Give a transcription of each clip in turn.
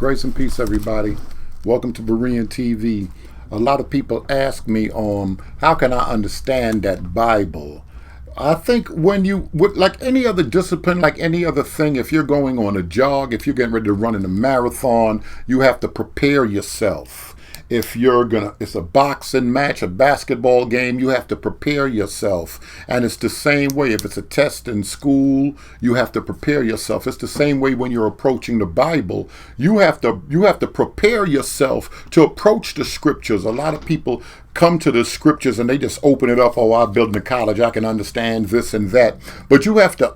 Grace and peace, everybody. Welcome to Berean TV. A lot of people ask me, how can I understand that Bible? I think like any other discipline, like any other thing, if you're going on a jog, if you're getting ready to run in a marathon, you have to prepare yourself. If it's a boxing match, a basketball game, you have to prepare yourself. And it's the same way. If it's a test in school, you have to prepare yourself. It's the same way when you're approaching the Bible. You have to prepare yourself to approach the scriptures. A lot of people come to the scriptures and they just open it up. Oh, I'm building a college, I can understand this and that. But you have to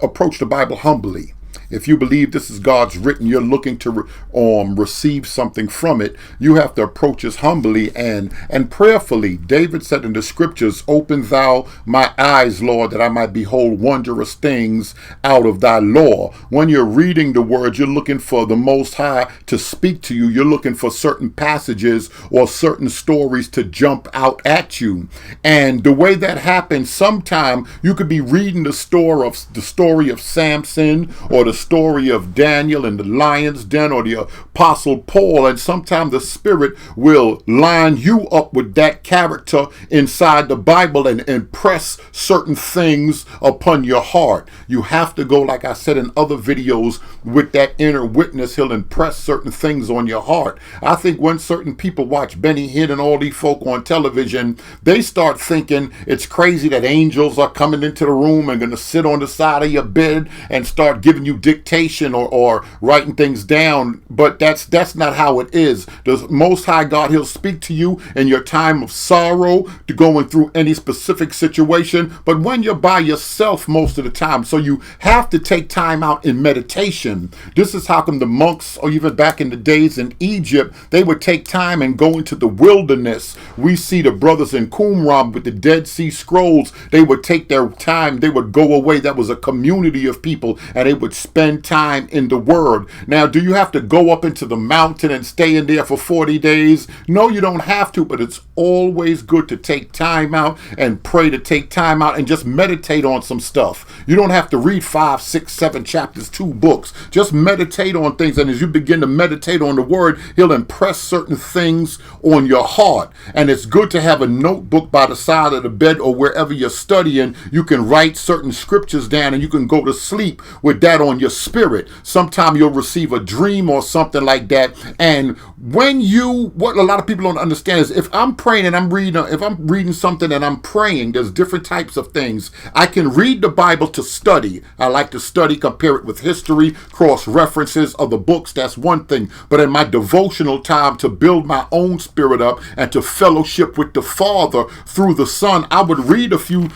approach the Bible humbly. If you believe this is God's written, you're looking to receive something from it, you have to approach us humbly and prayerfully. David said in the scriptures, "Open thou my eyes, Lord, that I might behold wondrous things out of thy law." When you're reading the word, you're looking for the Most High to speak to you. You're looking for certain passages or certain stories to jump out at you. And the way that happens, sometime you could be reading the story of Samson, or the story of Daniel in the lion's den, or the apostle Paul, and sometimes the Spirit will line you up with that character inside the Bible and impress certain things upon your heart. You have to go, like I said in other videos, with that inner witness. He'll impress certain things on your heart. I think when certain people watch Benny Hinn and all these folk on television, they start thinking it's crazy that angels are coming into the room and going to sit on the side of your bed and start giving you dictation or writing things down. But that's not how it is. The Most High God, he'll speak to you in your time of sorrow, to going through any specific situation, but when you're by yourself most of the time. So you have to take time out in meditation. This is how come the monks, or even back in the days in Egypt, they would take time and go into the wilderness. We see the brothers in Qumran with the Dead Sea Scrolls. They would take their time, they would go away. That was a community of people, and they would spend time in the Word. Now, do you have to go up into the mountain and stay in there for 40 days? No, you don't have to, but it's always good to take time out and pray, to take time out and just meditate on some stuff. You don't have to read 5, 6, 7 chapters, 2 books. Just meditate on things, and as you begin to meditate on the Word, he'll impress certain things on your heart. And it's good to have a notebook by the side of the bed or wherever you're studying. You can write certain scriptures down and you can go to sleep with that on your spirit. Sometime you'll receive a dream or something like that. And what a lot of people don't understand is, if I'm praying and if I'm reading something and I'm praying, there's different types of things. I can read the Bible to study. I like to study, compare it with history, cross references of the books. That's one thing. But in my devotional time, to build my own spirit up and to fellowship with the Father through the Son, I would read a few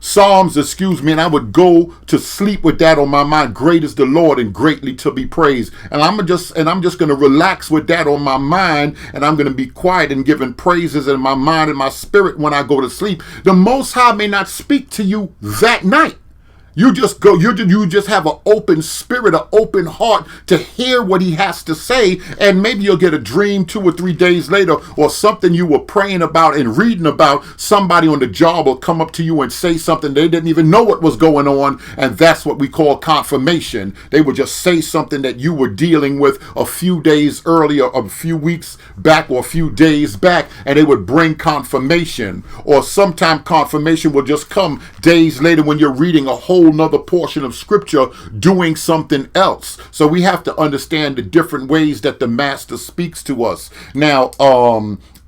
Psalms, and I would go to sleep with that on my mind. Great is the Lord and greatly to be praised. And I'm just going to relax with that on my mind, and I'm going to be quiet and giving praises in my mind and my spirit when I go to sleep. The Most High may not speak to you that night. You just have an open spirit, an open heart to hear what he has to say. And maybe you'll get a dream 2 or 3 days later, or something you were praying about and reading about. Somebody on the job will come up to you and say something. They didn't even know what was going on. And that's what we call confirmation. They would just say something that you were dealing with a few days earlier, a few weeks back, or a few days back, and they would bring confirmation. Or sometime confirmation will just come days later when you're reading a whole another portion of scripture doing something else. So we have to understand the different ways that the Master speaks to us. Now,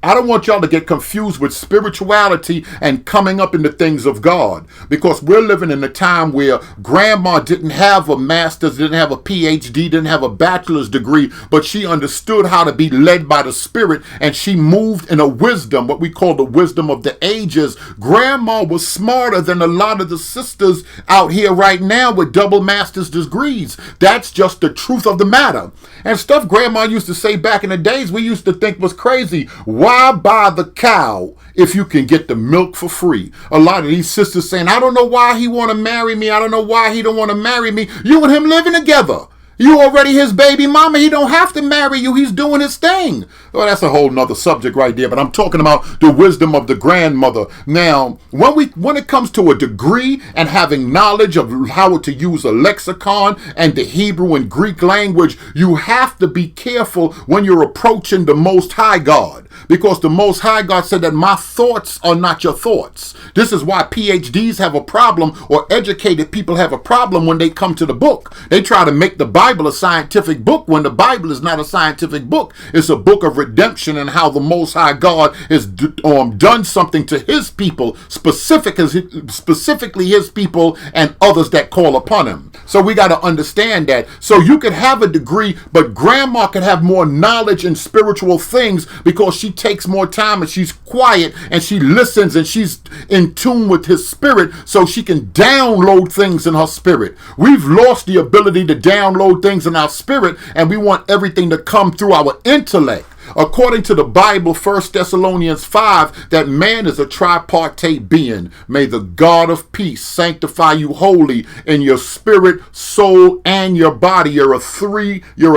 I don't want y'all to get confused with spirituality and coming up in the things of God, because we're living in a time where grandma didn't have a master's, didn't have a PhD, didn't have a bachelor's degree, but she understood how to be led by the Spirit, and she moved in a wisdom, what we call the wisdom of the ages. Grandma was smarter than a lot of the sisters out here right now with double master's degrees. That's just the truth of the matter. And stuff grandma used to say back in the days, we used to think was crazy. Why buy the cow if you can get the milk for free? A lot of these sisters saying, I don't know why he want to marry me. I don't know why he don't want to marry me. You and him living together. You already his baby mama. He don't have to marry you. He's doing his thing. Well, that's a whole nother subject right there. But I'm talking about the wisdom of the grandmother. Now, when it comes to a degree and having knowledge of how to use a lexicon and the Hebrew and Greek language, you have to be careful when you're approaching the Most High God. Because the Most High God said that my thoughts are not your thoughts. This is why PhDs have a problem, or educated people have a problem when they come to the book. They try to make the Bible a scientific book when the Bible is not a scientific book. It's a book of redemption and how the Most High God has done something to his people, specifically his people and others that call upon him. So we got to understand that. So you could have a degree, but grandma can have more knowledge in spiritual things because she takes more time and she's quiet and she listens and she's in tune with his spirit, so she can download things in her spirit. We've lost the ability to download things in our spirit, and we want everything to come through our intellect. According to the Bible, 1 Thessalonians 5, that man is a tripartite being. May the God of peace sanctify you wholly in your spirit, soul, and your body. You're a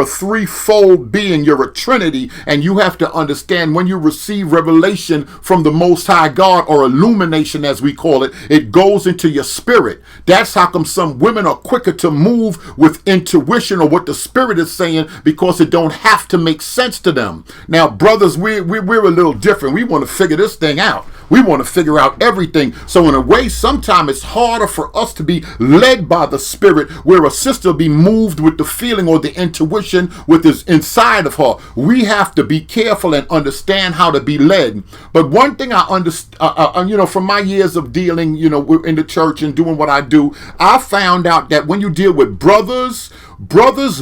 threefold being. You're a trinity, and you have to understand when you receive revelation from the Most High God, or illumination as we call it, it goes into your spirit. That's how come some women are quicker to move with intuition or what the spirit is saying, because it don't have to make sense to them. Now, brothers, we're a little different. We want to figure this thing out. We want to figure out everything. So in a way, sometimes it's harder for us to be led by the Spirit, where a sister will be moved with the feeling or the intuition with this inside of her. We have to be careful and understand how to be led. But one thing I understand, from my years of dealing, in the church and doing what I do, I found out that when you deal with brothers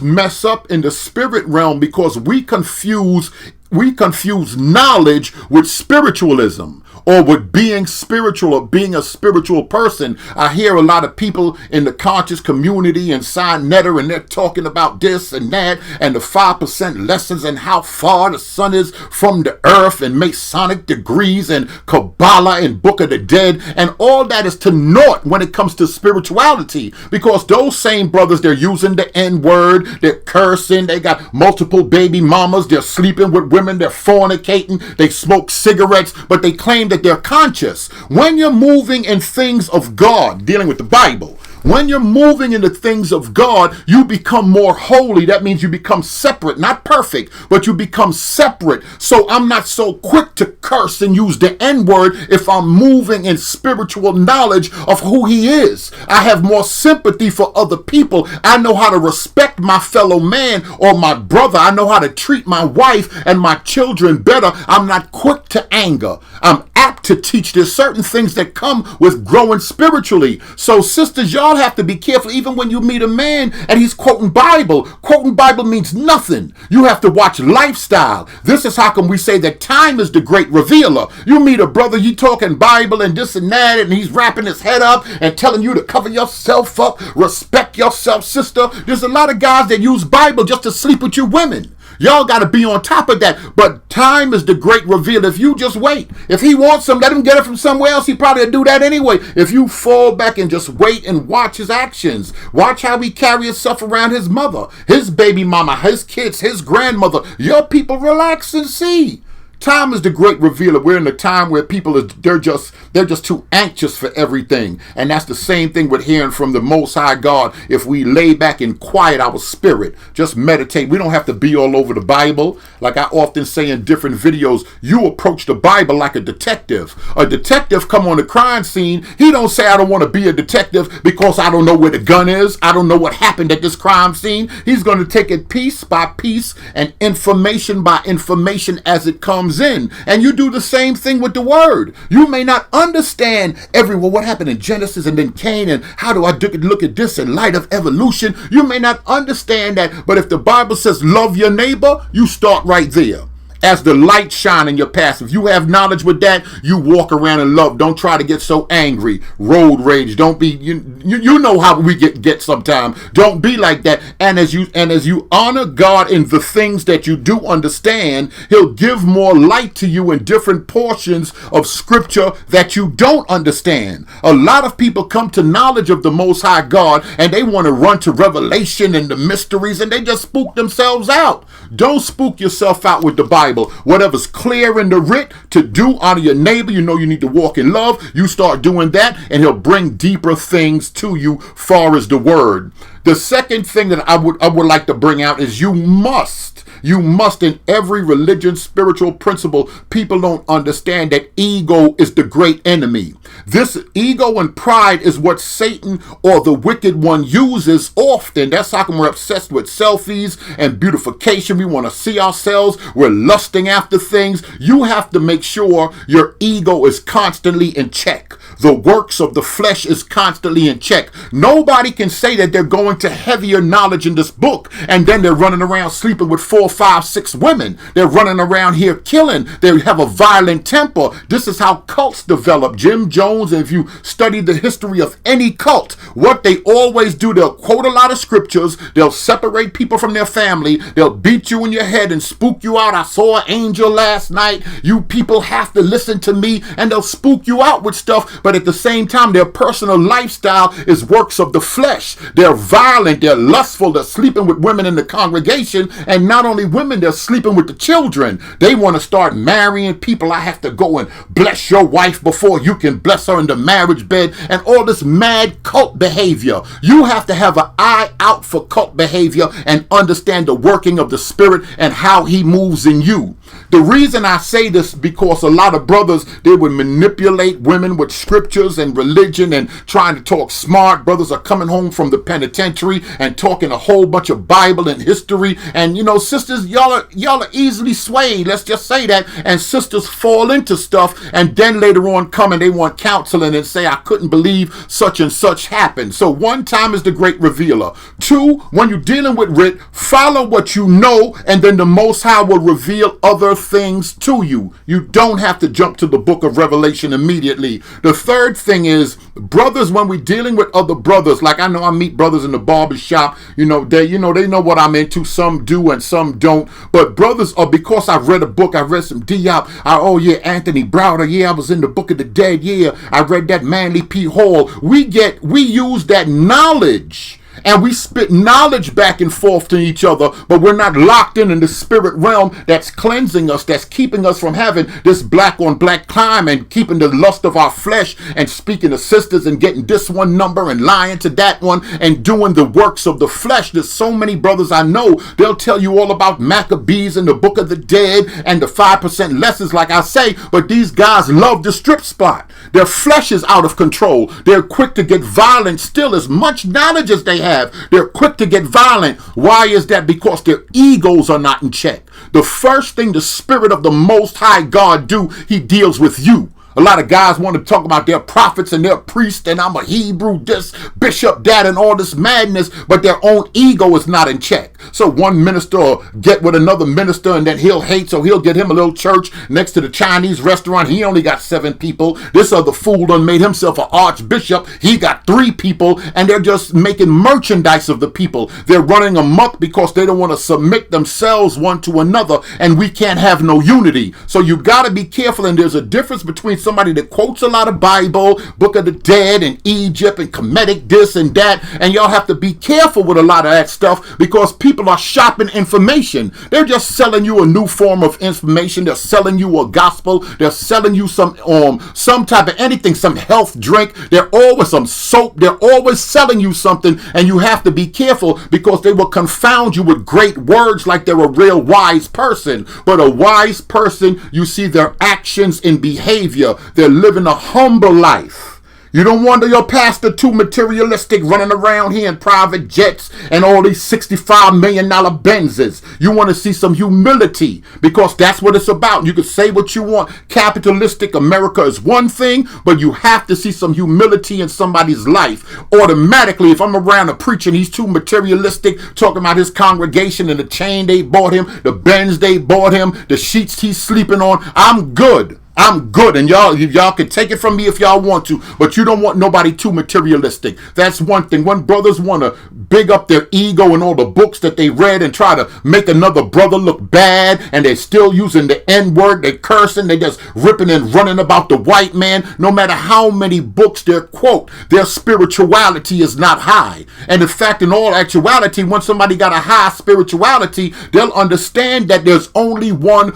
mess up in the spirit realm because we confuse knowledge with spiritualism, or with being spiritual, or being a spiritual person. I hear a lot of people in the conscious community and Sign Netter, and they're talking about this and that, and the 5% lessons, and how far the sun is from the earth, and Masonic degrees, and Kabbalah, and Book of the Dead, and all that is to naught when it comes to spirituality, because those same brothers, they're using the N-word, they're cursing, they got multiple baby mamas, they're sleeping with women, they're fornicating, they smoke cigarettes, but they claim that they're conscious. When you're moving in things of God, dealing with the Bible, when you're moving in the things of God, you become more holy. That means you become separate, not perfect, but you become separate. So I'm not so quick to curse and use the N-word if I'm moving in spiritual knowledge of who he is. I have more sympathy for other people. I know how to respect my fellow man or my brother. I know how to treat my wife and my children better. I'm not quick to anger. I'm apt to teach. There's certain things that come with growing spiritually. So sisters, y'all have to be careful. Even when you meet a man and he's quoting Bible means nothing. You have to watch lifestyle. This is how come we say that time is the great revealer. You meet a brother, you talking Bible and this and that, and he's wrapping his head up and telling you to cover yourself up, respect yourself, sister. There's a lot of guys that use Bible just to sleep with you women. Y'all got to be on top of that. But time is the great reveal. If you just wait, if he wants some, let him get it from somewhere else. He probably do that anyway. If you fall back and just wait and watch his actions, watch how he carry himself around his mother, his baby mama, his kids, his grandmother. Your people, relax and see. Time is the great revealer. We're in a time where people they're just too anxious for everything. And that's the same thing with hearing from the Most High God. If we lay back and quiet our spirit, just meditate. We don't have to be all over the Bible. Like I often say in different videos, you approach the Bible like a detective. A detective come on the crime scene. He don't say, I don't want to be a detective because I don't know where the gun is. I don't know what happened at this crime scene. He's going to take it piece by piece and information by information as it comes in. And you do the same thing with the word. You may not understand what happened in Genesis and then Cain, and how do I look at this in light of evolution. You may not understand that, but if the Bible says love your neighbor, you start right there. as the light shine in your path. If you have knowledge with that, you walk around in love. Don't try to get so angry. Road rage. Don't be, you know how we get sometimes. Don't be like that. And as you honor God in the things that you do understand, he'll give more light to you in different portions of scripture that you don't understand. A lot of people come to knowledge of the Most High God and they want to run to revelation and the mysteries, and they just spook themselves out. Don't spook yourself out with the Bible. Whatever's clear in the writ to do out of your neighbor, you know you need to walk in love. You start doing that and he'll bring deeper things to you far as the word. The second thing that I would like to bring out is you must in every religion, spiritual principle, people don't understand that ego is the great enemy. This ego and pride is what Satan or the wicked one uses often. That's how come we're obsessed with selfies and beautification. We want to see ourselves. We're lusting after things. You have to make sure your ego is constantly in check. The works of the flesh is constantly in check. Nobody can say that they're going to heavier knowledge in this book and then they're running around sleeping with 4, 5, 6 women. They're running around here killing. They have a violent temper. This is how cults develop. Jim Jones, if you study the history of any cult, what they always do, they'll quote a lot of scriptures. They'll separate people from their family. They'll beat you in your head and spook you out. I saw an angel last night. You people have to listen to me. And they'll spook you out with stuff. But at the same time, their personal lifestyle is works of the flesh. They're violent. They're lustful. They're sleeping with women in the congregation. And not only women, they're sleeping with the children. They want to start marrying people. I have to go and bless your wife before you can bless her in the marriage bed, and all this mad cult behavior. You have to have an eye out for cult behavior and understand the working of the Spirit and how he moves in you. The reason I say this because a lot of brothers, they would manipulate women with scriptures and religion and trying to talk smart. Brothers are coming home from the penitentiary and talking a whole bunch of Bible and history. And sisters, y'all are easily swayed. Let's just say that. And sisters fall into stuff and then later on come and they want counseling and say, I couldn't believe such and such happened. So one time is the great revealer. 2, when you're dealing with writ, follow what you know, and then the Most High will reveal other things to you. You don't have to jump to the book of Revelation immediately. The third thing is, brothers, when we're dealing with other brothers, like I know I meet brothers in the barber shop, they know what I'm into. Some do and some don't. But brothers are, because I've read a book, I've read some Diop, Anthony Browder, I was in the Book of the Dead, I read that Manly P. Hall. We use that knowledge and we spit knowledge back and forth to each other, but we're not locked in the spirit realm that's cleansing us, that's keeping us from having this black on black crime and keeping the lust of our flesh and speaking to sisters and getting this one number and lying to that one and doing the works of the flesh. There's so many brothers I know, they'll tell you all about Maccabees and the Book of the Dead and the 5% lessons, like I say, but these guys love the strip spot. Their flesh is out of control. They're quick to get violent still, as much knowledge as they have. They're quick to get violent. Why is that? Because their egos are not in check. The first thing the Spirit of the Most High God do, he deals with you. A lot of guys want to talk about their prophets and their priests and I'm a Hebrew, this bishop, that, and all this madness, but their own ego is not in check. So one minister will get with another minister and then he'll hate, so he'll get him a little church next to the Chinese restaurant. He only got 7 people. This other fool done made himself an archbishop. He got 3 people, and they're just making merchandise of the people. They're running amok because they don't want to submit themselves one to another, and we can't have no unity. So you got to be careful, and there's a difference between somebody that quotes a lot of Bible, Book of the Dead, and Egypt, and Kemetic this and that, and y'all have to be careful with a lot of that stuff because people are shopping information. They're just selling you a new form of information. They're selling you a gospel. They're selling you some type of anything, some health drink. They're always some soap. They're always selling you something, and you have to be careful because they will confound you with great words like they're a real wise person. But a wise person, you see their actions and behavior. They're living a humble life. You don't want your pastor too materialistic, running around here in private jets and all these $65 million Benzes. You want to see some humility, because that's what it's about. You can say what you want. Capitalistic America is one thing, but you have to see some humility in somebody's life. Automatically, if I'm around a preacher and he's too materialistic, talking about his congregation and the chain they bought him, the Benz they bought him, the sheets he's sleeping on, I'm good. I'm good, and y'all can take it from me if y'all want to, but you don't want nobody too materialistic. That's one thing. When brothers want to big up their ego and all the books that they read and try to make another brother look bad, and they're still using the N-word, they cursing, they just ripping and running about the white man, no matter how many books they quote, their spirituality is not high. And in fact, in all actuality, when somebody got a high spirituality, they'll understand that there's only one